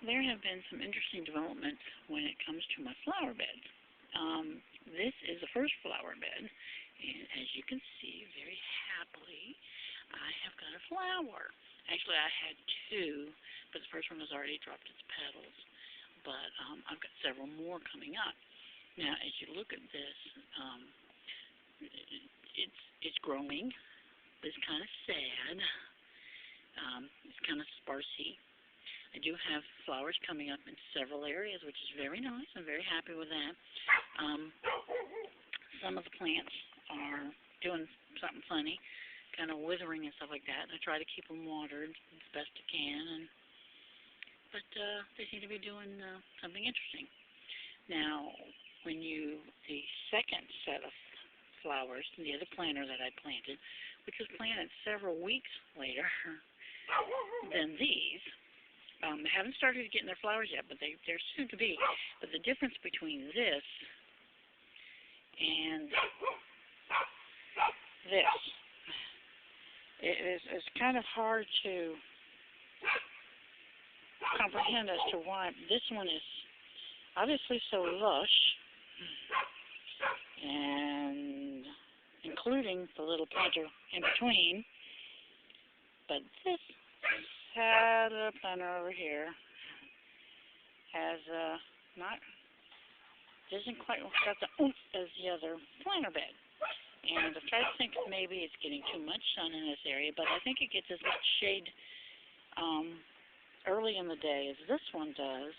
there have been some interesting developments when it comes to my flower beds. This is the first flower bed, and as you can see, very happily, I have got a flower. Actually, I had two, but the first one has already dropped its petals, but I've got several more coming up. Now, as you look at this, it's growing, but it's kind of sad. It's kind of sparsy. I do have flowers coming up in several areas, which is very nice. I'm very happy with that. Some of the plants are doing something funny, kind of withering and stuff like that. And I try to keep them watered as best I can, but they seem to be doing something interesting. Now, the second set of flowers, the other planter that I planted, which was planted several weeks later than these, they haven't started getting their flowers yet, but they're soon to be. But the difference between this and this, it's kind of hard to comprehend as to why this one is obviously so lush, and including the little planter in between. But this planter over here has isn't quite got the oomph as the other planter bed. And I've tried to think maybe it's getting too much sun in this area, but I think it gets as much shade early in the day as this one does.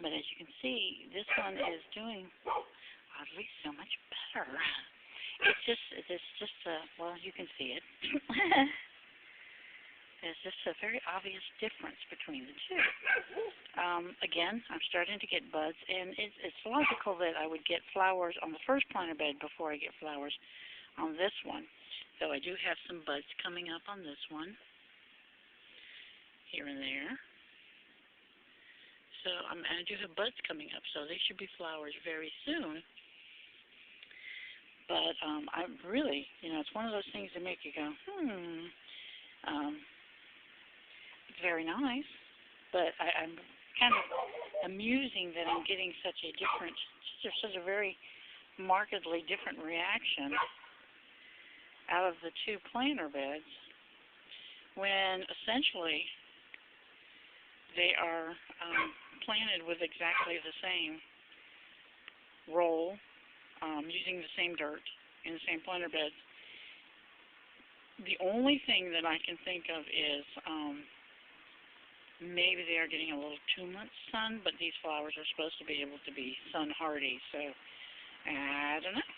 But as you can see, this one is doing oddly so much better. It's just well, you can see it. There's just a very obvious difference between the two. Again, I'm starting to get buds, and it's logical that I would get flowers on the first planter bed before I get flowers on this one. So I do have some buds coming up on this one, here and there. So I do have buds coming up, so they should be flowers very soon. But I really, it's one of those things that make you go, it's very nice, but I'm kind of amusing that I'm getting such a very markedly different reaction out of the two planter beds, when essentially they are planted with exactly the same roll, using the same dirt in the same planter beds. The only thing that I can think of is maybe they are getting a little too much sun, but these flowers are supposed to be able to be sun hardy, so I don't know.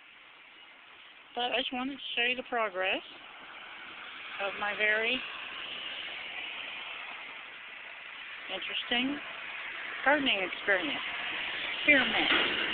But I just wanted to show you the progress of my very interesting gardening experience. Experiment.